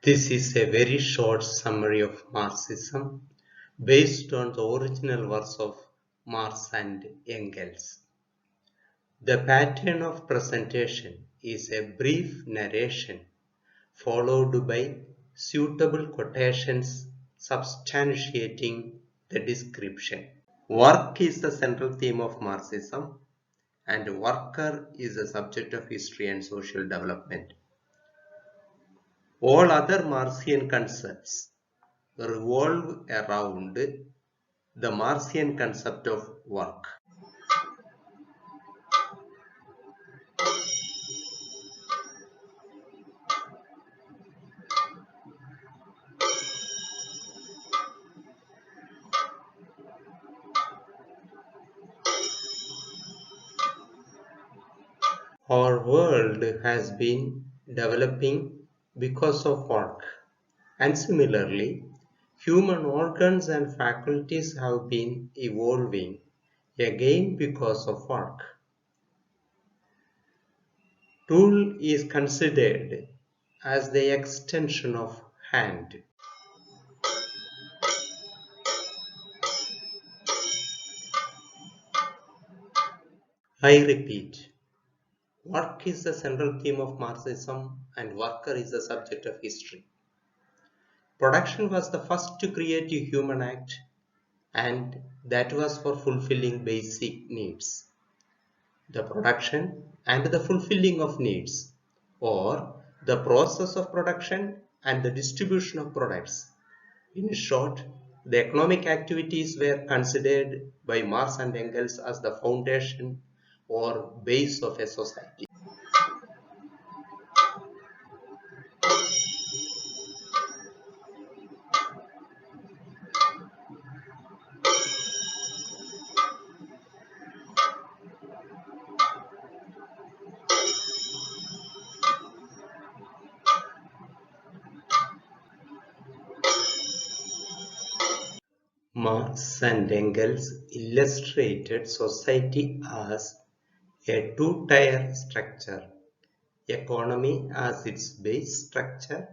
This is a very short summary of Marxism based on the original works of Marx and Engels. The pattern of presentation is a brief narration followed by suitable quotations substantiating the description. Work is the central theme of Marxism, and worker is the subject of history and social development. All other Marxian concepts revolve around the Marxian concept of work. Our world has been developing because of work, and similarly, human organs and faculties have been evolving again because of work. Tool is considered as the extension of hand. I repeat, work is the central theme of Marxism and worker is the subject of history. Production was the first creative human act, and that was for fulfilling basic needs. The production and the fulfilling of needs, or the process of production and the distribution of products. In short, the economic activities were considered by Marx and Engels as the foundation or base of a society. Marx and Engels illustrated society as a two-tier structure, economy as its base structure,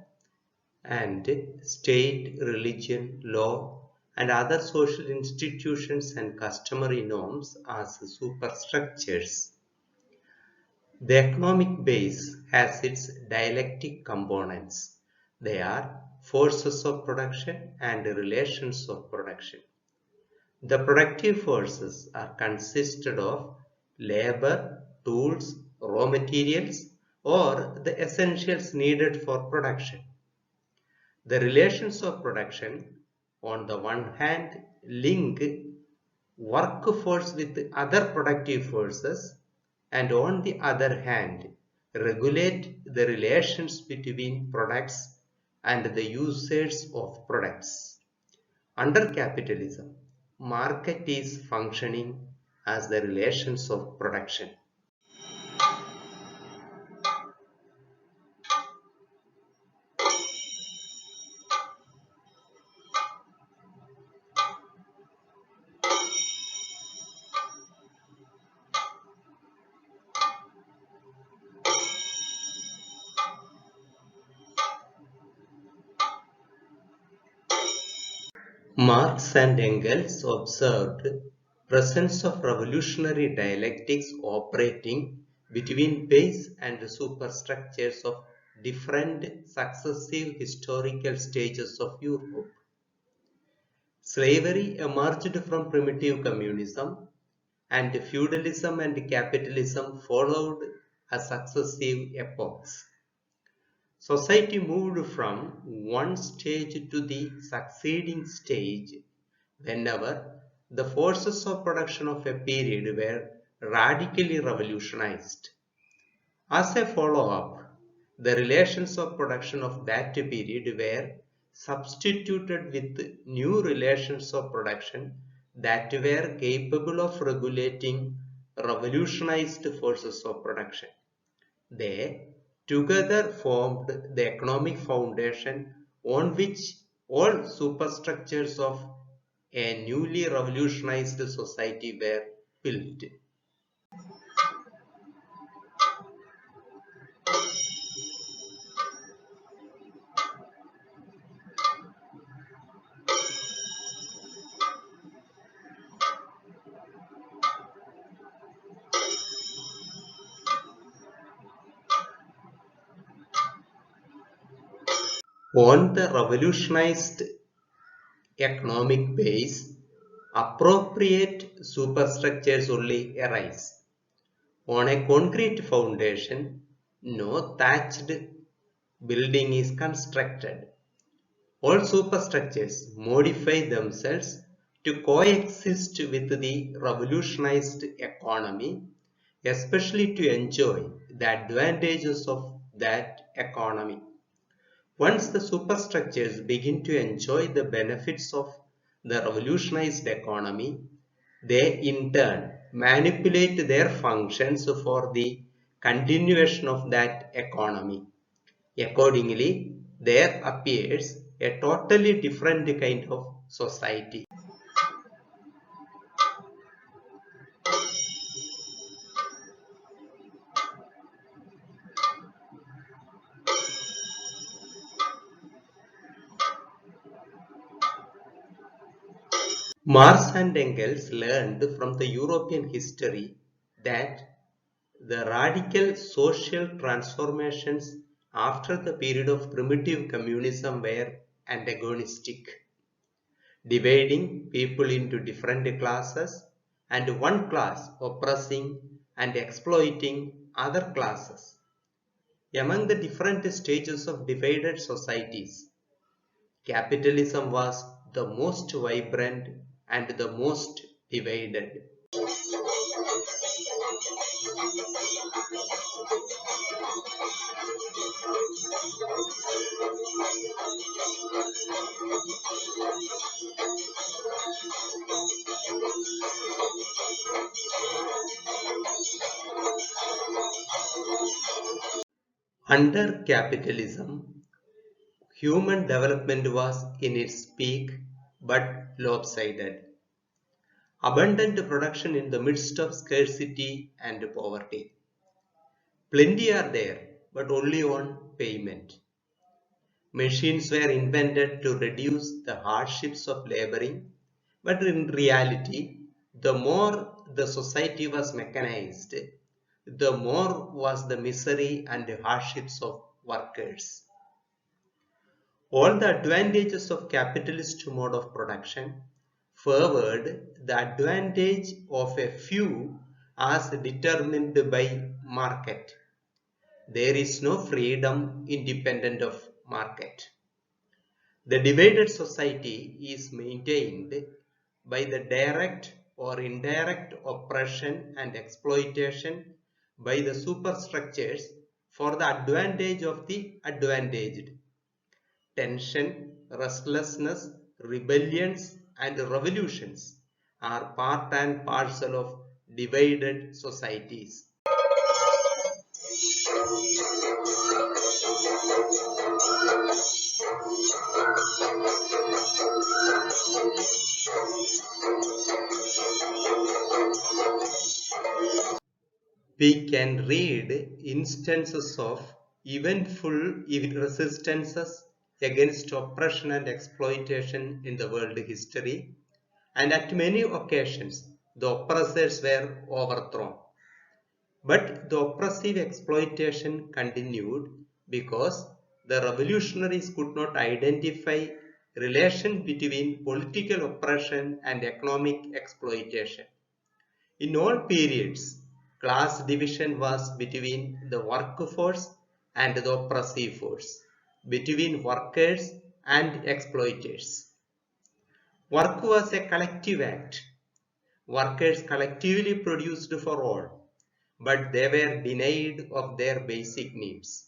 and state, religion, law, and other social institutions and customary norms as superstructures. The economic base has its dialectic components. They are forces of production and relations of production. The productive forces are consisted of labor, tools, raw materials, or the essentials needed for production. The relations of production, on the one hand, link workforce with other productive forces, and on the other hand, regulate the relations between products and the users of products. Under capitalism, market is functioning as the relations of production. Marx and Engels observed presence of revolutionary dialectics operating between base and superstructures of different successive historical stages of Europe. Slavery emerged from primitive communism, and feudalism and capitalism followed as successive epochs. Society moved from one stage to the succeeding stage whenever the forces of production of a period were radically revolutionized. As a follow-up, the relations of production of that period were substituted with new relations of production that were capable of regulating revolutionized forces of production. They together formed the economic foundation on which all superstructures of a newly revolutionized society were built. On the revolutionized economic base, appropriate superstructures only arise. On a concrete foundation, no thatched building is constructed. All superstructures modify themselves to coexist with the revolutionized economy, especially to enjoy the advantages of that economy. Once the superstructures begin to enjoy the benefits of the revolutionized economy, they in turn manipulate their functions for the continuation of that economy. Accordingly, there appears a totally different kind of society. Marx and Engels learned from the European history that the radical social transformations after the period of primitive communism were antagonistic, dividing people into different classes and one class oppressing and exploiting other classes. Among the different stages of divided societies, capitalism was the most vibrant and the most divided. Under capitalism, human development was in its peak but lopsided. Abundant production in the midst of scarcity and poverty. Plenty are there, but only on payment. Machines were invented to reduce the hardships of laboring, but in reality, the more the society was mechanized, the more was the misery and hardships of workers. All the advantages of capitalist mode of production favored the advantage of a few as determined by market. There is no freedom independent of market. The divided society is maintained by the direct or indirect oppression and exploitation by the superstructures for the advantage of the advantaged. Tension, restlessness, rebellions, and revolutions are part and parcel of divided societies. We can read instances of eventful resistances against oppression and exploitation in the world history, and at many occasions the oppressors were overthrown. But the oppressive exploitation continued because the revolutionaries could not identify relation between political oppression and economic exploitation. In all periods, class division was between the workforce and the oppressive force, between workers and exploiters. Work was a collective act. Workers collectively produced for all, but they were denied of their basic needs.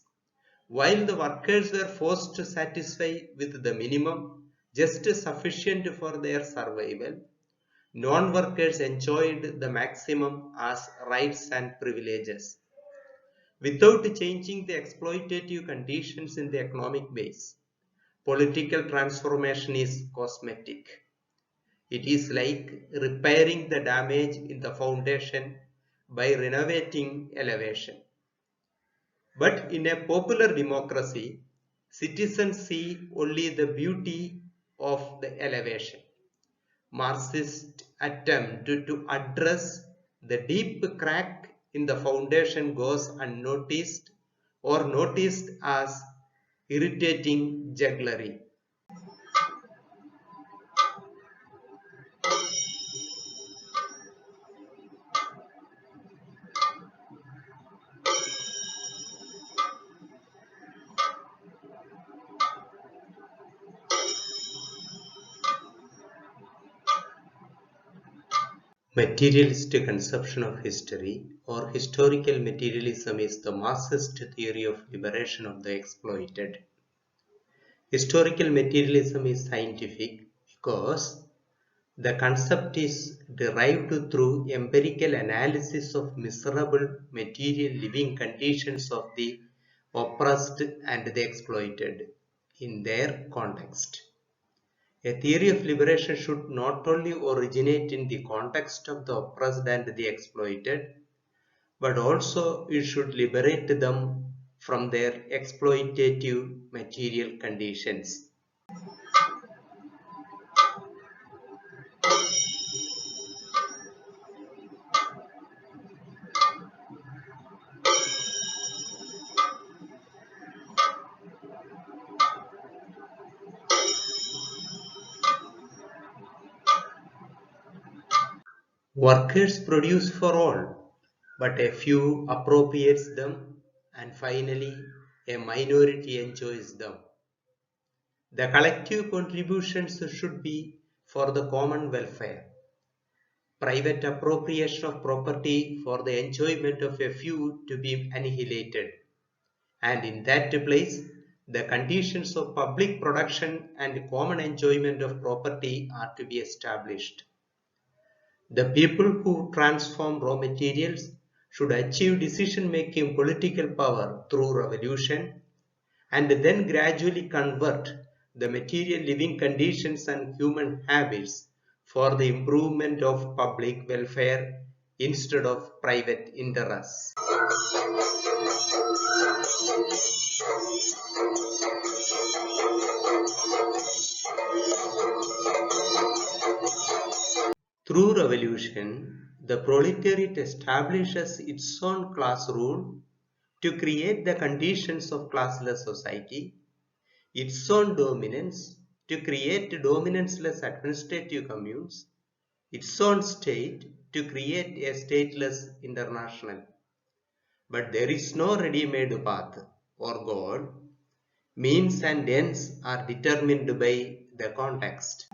While the workers were forced to satisfy with the minimum just sufficient for their survival, non-workers enjoyed the maximum as rights and privileges. Without changing the exploitative conditions in the economic base, political transformation is cosmetic. It is like repairing the damage in the foundation by renovating elevation. But in a popular democracy, citizens see only the beauty of the elevation. Marxist attempt to address the deep crack in the foundation goes unnoticed or noticed as irritating jugglery. Materialist conception of history or historical materialism is the Marxist theory of liberation of the exploited. Historical materialism is scientific because the concept is derived through empirical analysis of miserable material living conditions of the oppressed and the exploited in their context. A theory of liberation should not only originate in the context of the oppressed and the exploited, but also it should liberate them from their exploitative material conditions. Workers produce for all, but a few appropriates them, and finally a minority enjoys them. The collective contributions should be for the common welfare. Private appropriation of property for the enjoyment of a few to be annihilated. And in that place, the conditions of public production and common enjoyment of property are to be established. The people who transform raw materials should achieve decision-making political power through revolution and then gradually convert the material living conditions and human habits for the improvement of public welfare instead of private interests. Through revolution, the proletariat establishes its own class rule to create the conditions of classless society, its own dominance to create dominance-less administrative communes, its own state to create a stateless international. But there is no ready-made path or goal. Means and ends are determined by the context.